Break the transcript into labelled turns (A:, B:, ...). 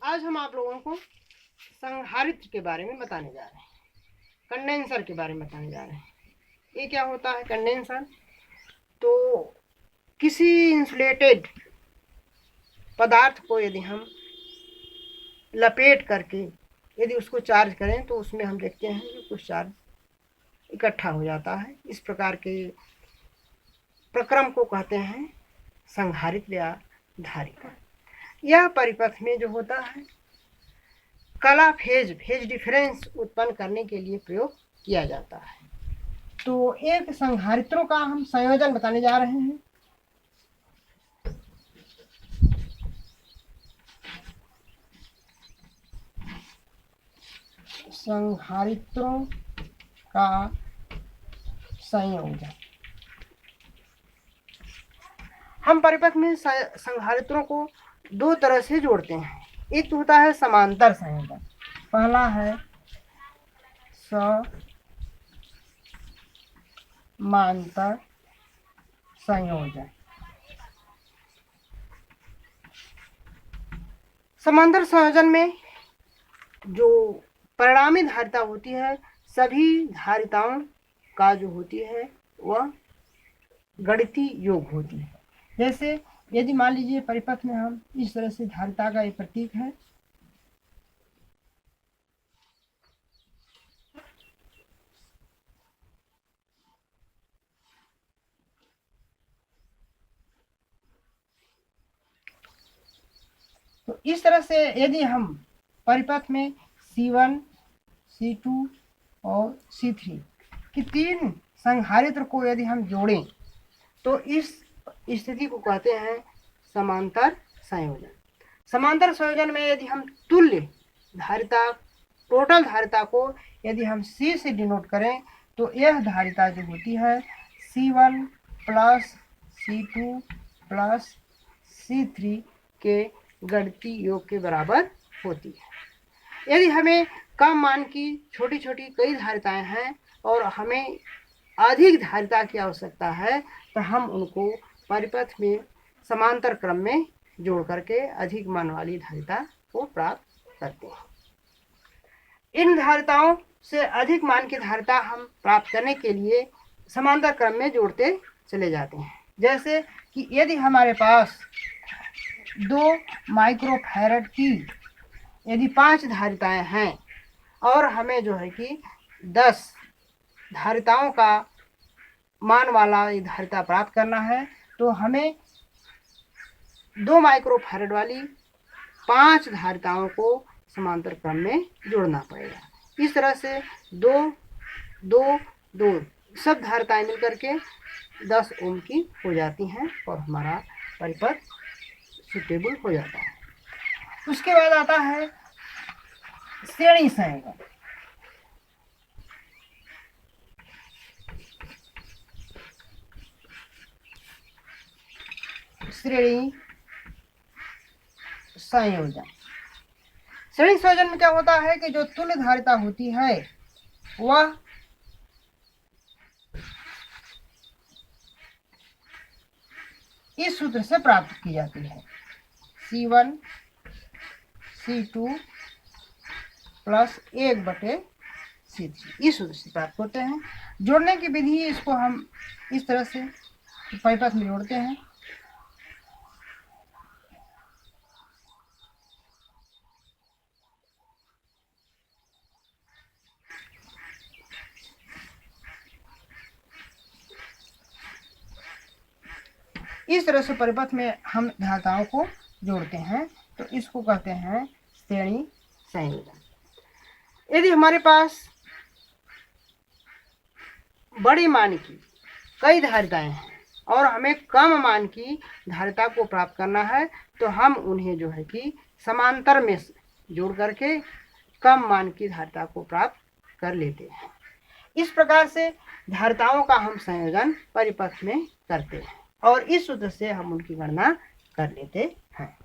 A: आज हम आप लोगों को संधारित्र के बारे में बताने जा रहे हैं, कंडेंसर के बारे में बताने जा रहे हैं। ये क्या होता है कंडेंसर? तो किसी इंसुलेटेड पदार्थ को यदि हम लपेट करके यदि उसको चार्ज करें तो उसमें हम देखते हैं कि कुछ चार्ज इकट्ठा हो जाता है। इस प्रकार के प्रक्रम को कहते हैं संधारित्र या धारिता। यह परिपथ में जो होता है कला फेज डिफरेंस उत्पन्न करने के लिए प्रयोग किया जाता है। तो एक संधारित्रों का हम संयोजन बताने जा रहे हैं। संधारित्रों का संयोजन हम परिपथ में संधारित्रों को दो तरह से जोड़ते हैं। एक होता है समांतर संयोजन, पहला है समांतर संयोजन। समांतर संयोजन में जो परिणामी धारिता होती है सभी धारिताओं का जो होती है वह गणितीय योग होती है। जैसे यदि मान लीजिए परिपथ में हम इस तरह से धारिता का एक प्रतीक है, तो इस तरह से यदि हम परिपथ में C1, C2 और C3 की तीन संधारित्र को यदि हम जोड़ें तो इस स्थिति को कहते हैं समांतर संयोजन। समांतर संयोजन में यदि हम तुल्य धारिता टोटल धारिता को यदि हम C से डिनोट करें तो यह धारिता जो होती है C1 plus C2 plus C3 के गणितीय योग के बराबर होती है। यदि हमें कम मान की छोटी छोटी कई धारिताएं हैं और हमें अधिक धारिता की आवश्यकता है तो हम उनको परिपथ में समांतर क्रम में जोड़ करके अधिक मान वाली धारिता को प्राप्त करते हैं। इन धारिताओं से अधिक मान की धारिता हम प्राप्त करने के लिए समांतर क्रम में जोड़ते चले जाते हैं। जैसे कि यदि हमारे पास 2 माइक्रोफैरड की यदि 5 धारिताएं हैं और हमें जो है कि 10 धारिताओं का मान वाला धारिता प्राप्त करना है तो हमें 2 माइक्रोफैरड वाली 5 धारिताओं को समांतर क्रम में जोड़ना पड़ेगा। इस तरह से 2 2 2 सब धारिताएं मिलकर के 10 ओम की हो जाती हैं और हमारा परिपथ सुटेबल हो जाता है। उसके बाद आता है श्रेणी संयोजन। श्रेणी संयोजन में क्या होता है कि जो तुल्य धारिता होती है वह इस सूत्र से प्राप्त की जाती है C1 C2 प्लस 1/C3 इस सूत्र से प्राप्त होते हैं। जोड़ने की विधि इसको हम इस तरह से परिपथ में जोड़ते हैं। इस तरह से परिपथ में हम धारिताओं को जोड़ते हैं तो इसको कहते हैं श्रेणी संयोजन। यदि हमारे पास बड़े मान की कई धारिताएं हैं और हमें कम मान की धारिता को प्राप्त करना है तो हम उन्हें जो है कि समांतर में जोड़ करके कम मान की धारिता को प्राप्त कर लेते हैं। इस प्रकार से धारिताओं का हम संयोजन परिपथ में करते हैं और इस सूत्र से हम उनकी गणना कर लेते हैं।